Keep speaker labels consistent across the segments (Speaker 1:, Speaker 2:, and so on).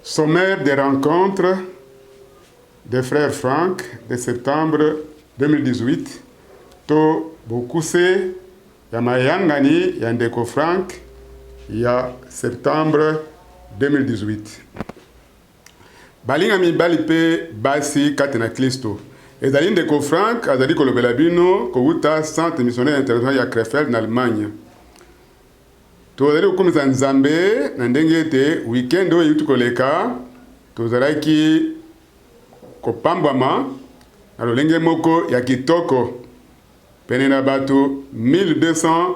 Speaker 1: Sommaire des rencontres des frères Franck de septembre 2018. To Bokuse, ya Mayangani, ya Ndeko Franck, ya septembre 2018. Balinga mibali pe basi katena Kristo. Ezali Ndeko Franck, azali kolobela bino kouta Centre missionnaire international ya Krefeld en Allemagne. Tozali kokumisa Nzambe na ndenge ete weekend oyo yutu koleka tozalaki kopambwama na lolenge moko ya kitoko pene na bato 1200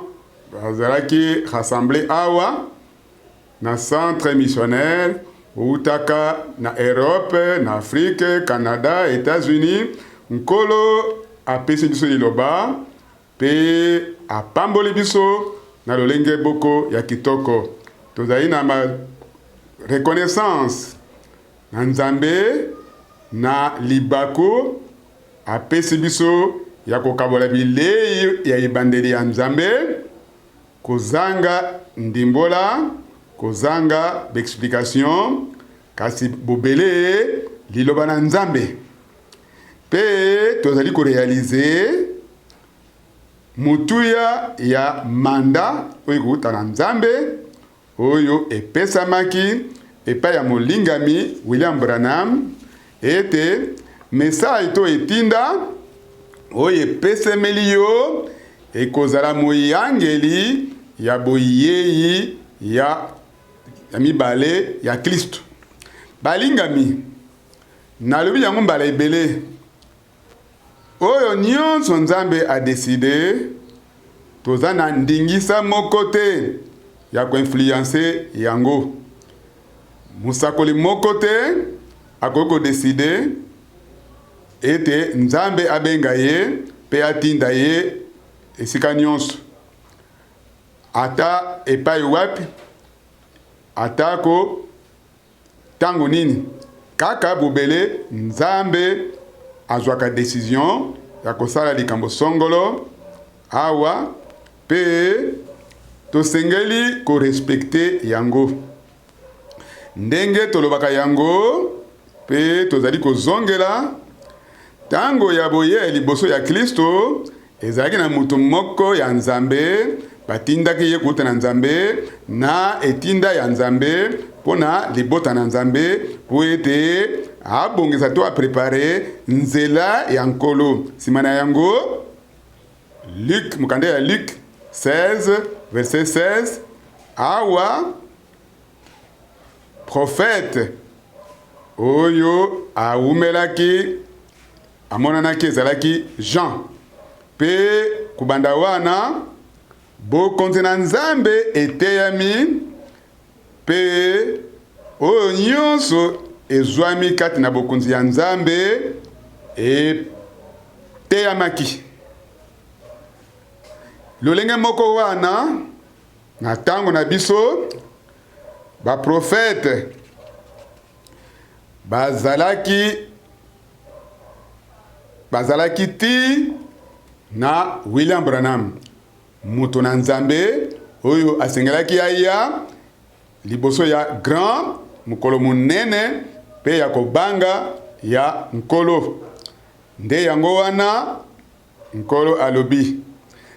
Speaker 1: bazalaki rassemblé awa na centre missionnaire outaka na Europe, na Afrique, Canada, États-Unis. Nkolo apesi biso liloba pe apamboli biso na lolenge boko ya kitoko. Tozali na ma reconnaissance na Nzambe na libako apesi biso ya kokabola bilei ya ibandeli ya Nzambe, kozanga ndimbola, kozanga d'explication, kasi bobele liloba na Nzambe. Pe tozali ko réaliser mutuya ya manda oyo kuta na Nzambe oyo epesamaki epa ya molingami William Branham ete message to etinda oyo epesemeli yo ekozala moyangeli ya boyeyi ya mibale ya Kristo. Balingami nalobi yango mbala ebele oyo nyonso Nzambe a décidé toza na ndingisa moko te ya koinfluencer yango. Musakoli moko te akoki kodeside ete Nzambe abenga ye pe atinda ye esika nyonso. Ata epai wapi, atako tango nini, kaka bobele Nzambe azwaka décision ya kosala likambo songolo awa pe tosengeli ko respecter yango. Ndenge tolobaka yango pe tozali kozongela tango ya boye liboso ya Kristo ezalaki na mutu moko ya Nzambe batindaki ye kuta na Nzambe na etinda ya Nzambe pona libota na Nzambe po ete abongisa to aprepare nzela ya nkolo. Simana yango Luc, mukande ya Luc 16 verset 16 awa prophète oyo aumelaki amonanaki ezalaki Jean pe kubanda wana bokonzi na Nzambe eteyami pe oyo nyonso ezwami kati na bokonzi ya Nzambe eteyamaki. Lolenge moko wana na tango na biso ba prophète bazalaki ti na William Branham mutu na Nzambe oyo asengelaki aya liboso ya grand mukolo munene pe ya kobanga ya nkolo. Nde yango wana nkolo alobi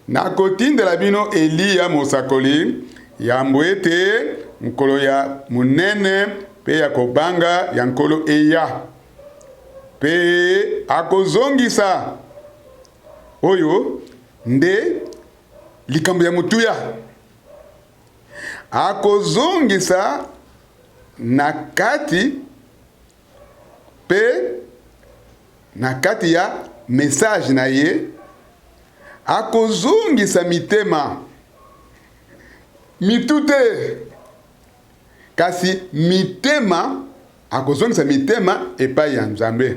Speaker 1: nakotindela bino Eliya mosakoli ya mbwete mukolo ya munene pe ya kobanga ya nkolo eya pe akozongisa oyo nde likambo ya mutuya akozongisa na kati pe na kati ya message na ye akozongisa mitema mitute kasi mitema akozongisa mitema epai ya Nzambe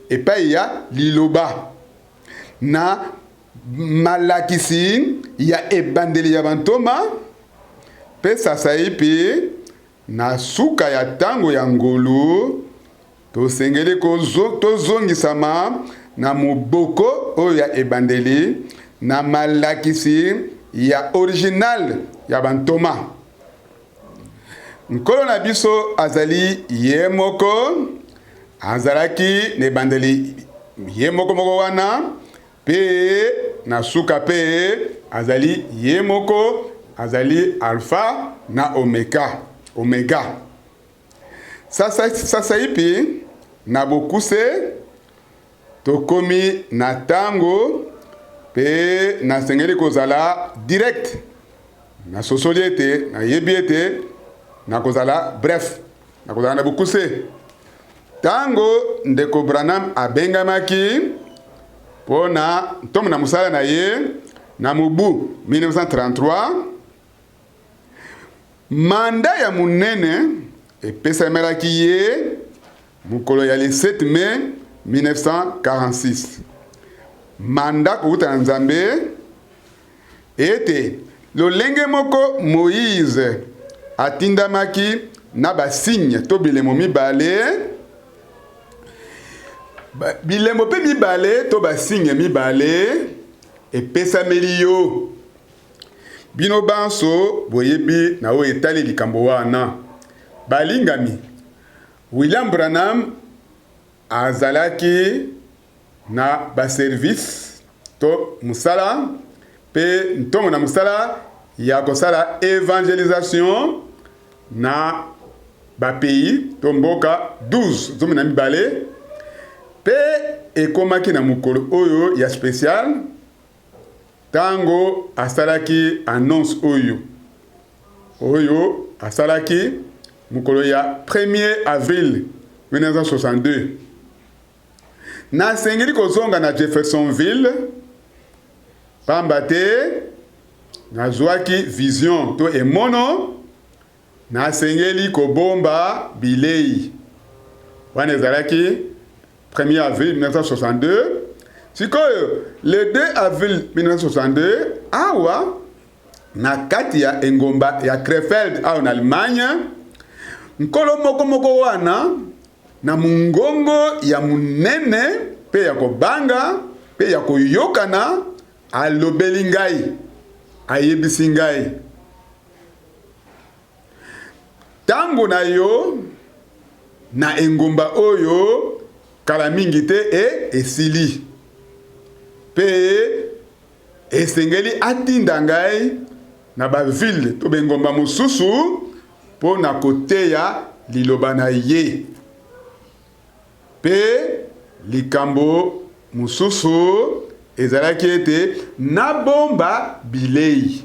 Speaker 1: epai ya liloba na malakisi ya ebandeli ya bantoma pe sasaipi na suka ya tango ya ngolu tosengeli tozongisama na moboko oyo ya ebandeli na malakisi ya original ya bantoma nkolo na biso azali ye moko, azalaki ne bandeli ye moko moko wana, pe na suka pe azali ye moko, azali alpha na omega. Sasa ipi na bokuse tokomi na tango pe na sengeli kozala direct na sosoliete na yebiete na kozala bref na kozala na bokuse. Tango ndeko Branham abengamaki pona ntomo na musala na ye na mubu 1933, manda ya munene epesamelaki ye mukolo ya le 7 mai 1946. Manda kuuta na Nzambe ete lolenge moko Moïse atindamaki na basigne to bilemo mibale, bilemo pe mibale to basigne mibale epesameli yo. Bino banso boyebi na o etali likambo wana. Balingami, William Branham azalaki na baservice to musala pe ntongo na musala ya kosala evangelisation na bapays to mboka 12 zomi na mibale, pe ekomaki na mukolo oyo ya spécial tango asalaki annonce oyo asalaki mukolo ya 1er avril 1962. Na sengeli kozonga na Jeffersonville pamba te nazwaki vision to emono, na sengeli kobomba bilei wana ezalaki 1er avril 1962. Sikoyo le 2 avril 1962 awa na kati ya engomba ya Krefeld awa na Allemagne, nkolo moko wana na mungongo ya munene pe ya kobanga pe ya koyokana alobeli ngai, ayebisi ngai, tango na yo na engomba oyo kala mingi te esili, pe esengeli atinda ngai na ba ville to bengomba mosusu po na koteya liloba na ye, pe likambo mususu ezalaki ete na bomba bilei.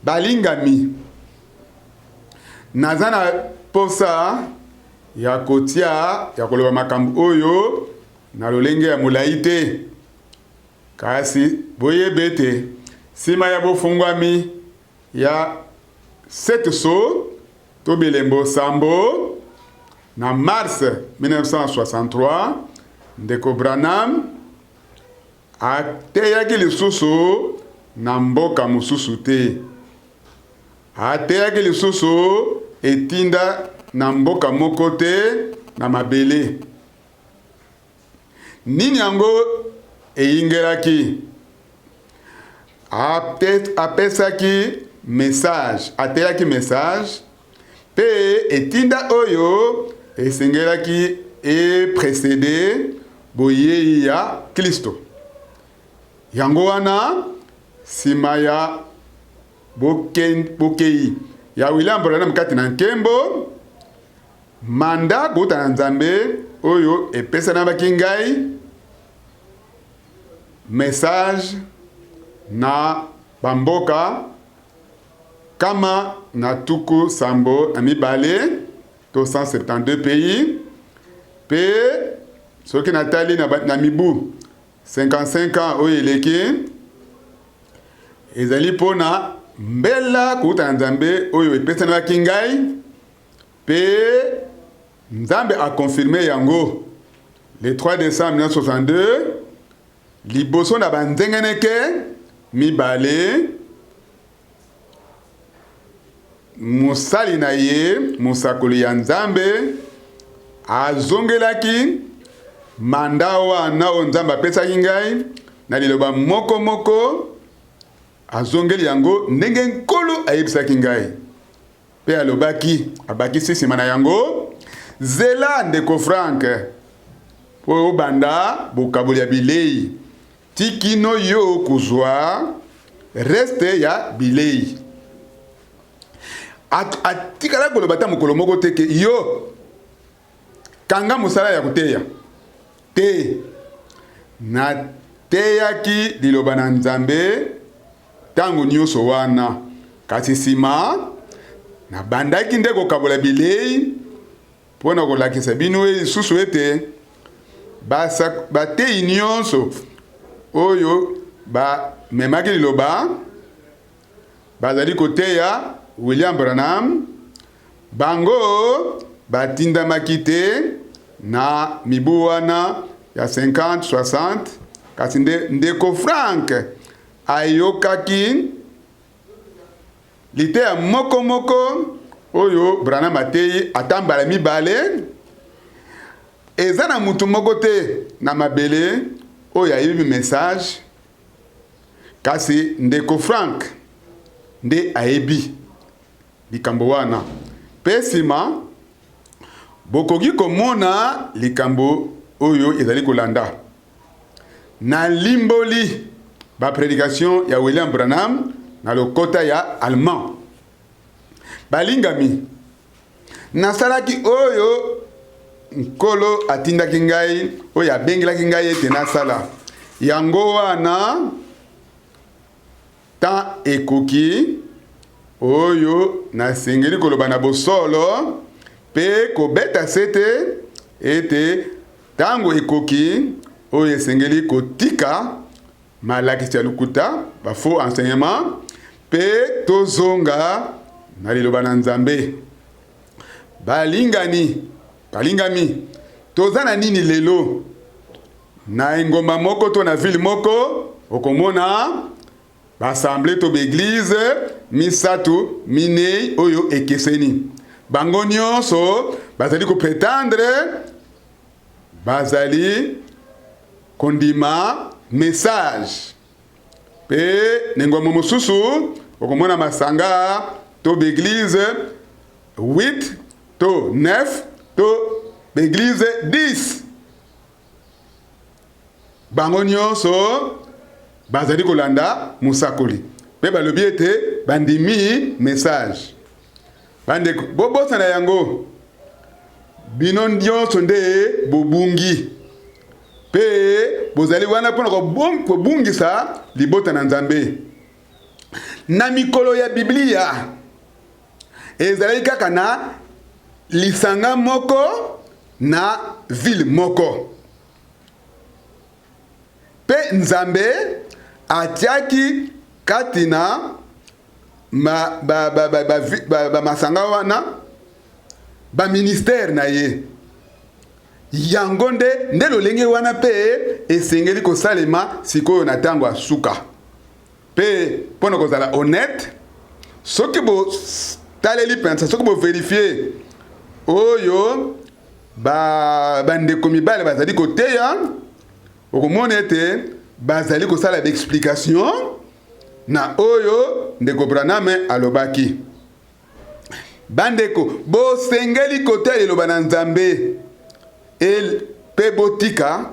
Speaker 1: Balingami, naza na posa ya kotia ya koloba makambo oyo na lolenge ya molai te, kasi boyebete sima ya bofungwami ya 7 so to bilembo sambo na mars 1963, ndeko Branham ateyaki lisusu na mboka mususu te, ateyaki lisusu etinda na mboka moko te na mabele. Nini yango eyingelaki? Apesaki message, ateyaki message, pe etinda oyo esengelaki précédé boyei ya Kristo. Yango wana sima ya bokei ya William Branham kati na nkembo, manda kuta na Nzambe oyo epesa na bakingai message na bamboka kama na tuku sambo na mibale to 172 pays, pe soki natali na mibu 55 ans oyo eleki ezali pona mbela kuta na Nzambe oyo epesa na bakingai, pe Nzambe a confirmé yango le 3 décembre 1962 liboso na banzengeneke mibale, musali na ye musakoli ya Nzambe azongelaki manda wana o Nzambe apesaki ngai na liloba moko azongeli yango ndenge nkolo ayebisaki ngai. pe alobaki abakisi nsima na yango zela ndeko Frank po obanda bokaboli ya bilei tikino yo kuzwa reste ya bilei atikala koloba ta mokolo moko teke yo kanga mosala ya kuteya te na teyaki liloba na Nzambe tango nyonso wana kasi sima na bandaki nde kokabola bilei mpona kolakisa bino lisusu ete bateyi nyonso oyo bamemaki liloba bazali koteya William Branham bango batindamaki te na mibu wana ya 50-60 kasi ndeko Frank ayokaki liteya moko oyo Branham ateyi atambala mibale eza na mutu moko te na mabele oyo ayebi message kasi ndeko Frank nde ayebi likambo wana pe nsima bokoki komona likambo oyo ezali kolanda na limboli baprédication ya William Branham na lokota ya allemand balingami nasalaki oyo nkolo atindaki ngai oyo abengelaki ngai ete nasala yango wana ta ekoki oyo nasengeli koloba na bosolo pe kobeta sete ete tango ekoki oyo esengeli kotika malakisi ya lukuta bafaux enseignement pe tozonga na liloba na Nzambe balingami toza na nini lelo na engomba moko to na ville moko okomona bassemblée to beglise misatu minei oyo ekeseni bango nyonso bazali kopretendre bazali kondima message pe nengomba mosusu okomona masanga to beglise 8 to 9 to beglise 10 bango nyonso bazali kolanda musakoli pe balobi ete bandimi message bande bobosana yango bino nyonso nde bobungi pe bozali wana mpona kobungisa libota na Nzambe na mikolo ya Biblia ezali kaka na lisanga moko na ville moko pe Nzambe atiaki katina masanga wana ba ministère na ye yango nde lolenge wana pe esengeli kosalema sikoyo na tango ya suka pe mpona kozala honnête soki botaleli mpenza soki boverifie oyo bandeko mibale bazali koteya okomona ete bazali kosala baexplication na oyo ndeko Branham alobaki bandeko bosengeli koteya liloba na Nzambe pe botika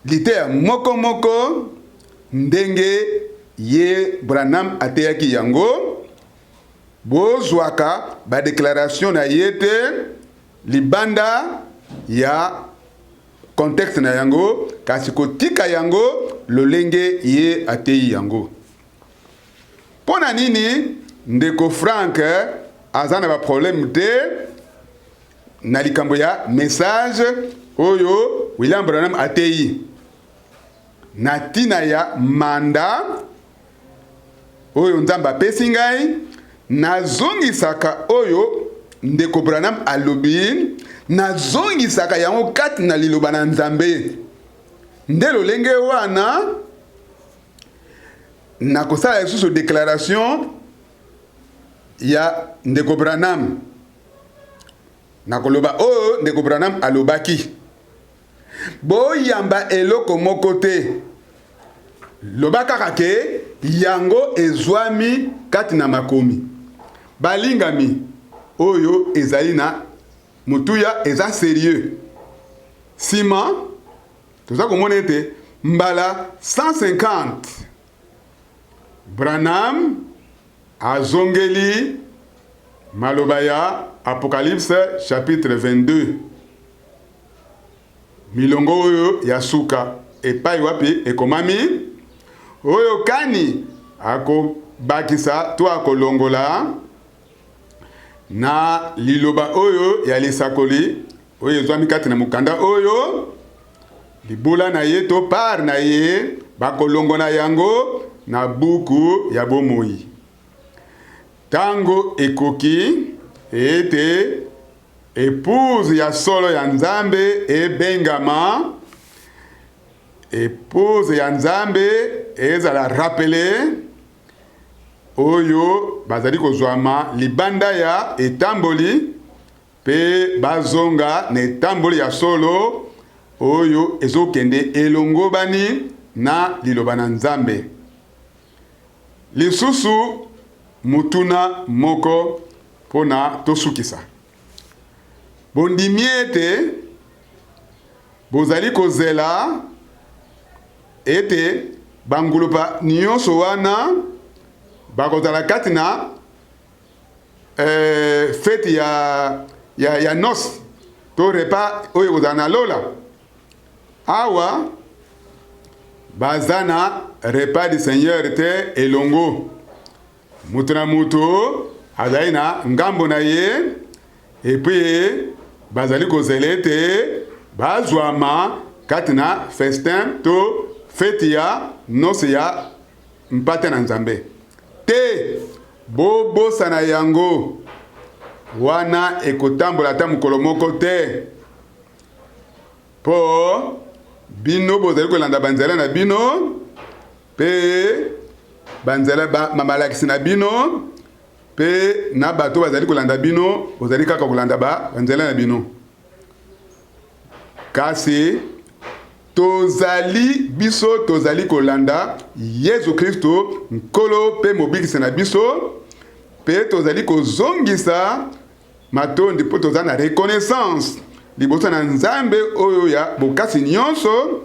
Speaker 1: liteya moko ndenge ye Branham ateyaki yango bozwaka badéclaration na ye te libanda ya contexte na yango kasi kotika yango lolenge ye ateyi yango pona nini ndeko Frank aza na baproblème te na likambo ya message oyo William Branham ateyi na tina ya manda oyo Nzambe apesi ngai nazongisaka oyo ndeko Branham alobi nazongisaka yango kati na liloba na Nzambe nde lolenge wana nakosala lisusu déclaration ya ndeko Branham nakoloba oyo ndeko Branham alobaki boyamba eloko moko te loba kaka ke yango ezwami kati na makomi balingami oyo ezali na mutuya eza sérieux. Sima toza komona ete mbala 150 Branham azongeli maloba ya Apocalypse chapitre 22. Milongo oyo ya suka epai wapi ekomami oyo kani akobakisa to akolongola na liloba oyo ya lisakoli oyo ezwami kati na mukanda oyo libula na ye to par na ye bakolongola yango na buku ya bomoi. Tango ekoki ete épouse ya solo ya Nzambe ebengama, épouse ya Nzambe ezala rappelé oyo bazali kozwama libanda ya etamboli pe bazonga na etamboli ya solo oyo ezokende elongobani na liloba na Nzambe. Lisusu mutuna moko pona tosukisa. Bondimi ete bozali kozela ete bangulupa nyonso wana bakozala kati na fete ya nos to repas oyo kozala na lola. Awa bazana repas du Seigneur te elongo. Mutu na mutu azali na ngambo na ye epi bazali kozela ete bazwama kati na festin to fete ya noce ya mpate na Nzambe. Te bobosana yango wana ekotambola ata mokolo moko te. Po bino bozali kolanda banzela na bino pe banzela mamalakisi na bino pe na bato bazali kolanda bino bozali kaka kolanda banzela na bino. Kasi tozali kolanda Yesu Kristo nkolo pe mobikisi na biso pe tozali kozongisa matondi po tozali na reconnaissance liboso na Nzambe oyo ya bokasi nyonso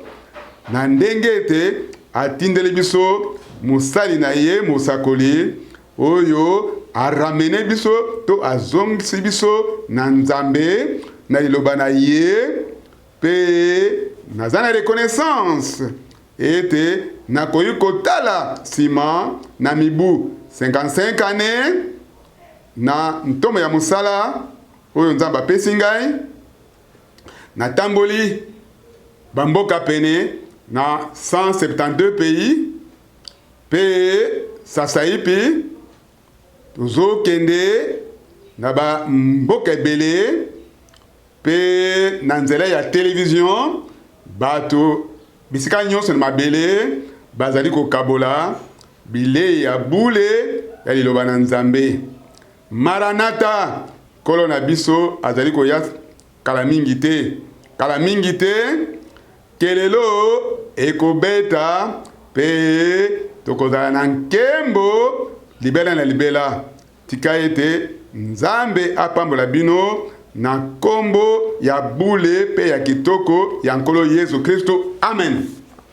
Speaker 1: na ndenge ete atindeli biso musali na ye musakoli oyo aramene biso to azongisi biso na Nzambe na liloba na ye pe naza na reconnaissance ete nakoki kotala sima na mibu 55 ane na ntomo ya musala oyo Nzambe apesi ngai natamboli bamboka pene na 172 pays pe sasaipi tozokende na bamboka ebele pe na nzela ya télévision bato bisika nyonso na mabele bazali kokabola bilei ya bule ya liloba na Nzambe. Maranatha kolo na biso azali koya kala mingi te kelelo ekobeta pe tokozala na nkembo libela na libela. Tika ete Nzambe apambola bino na kombo ya bule pe ya kitoko ya nkolo Yesu Kristo. Amen.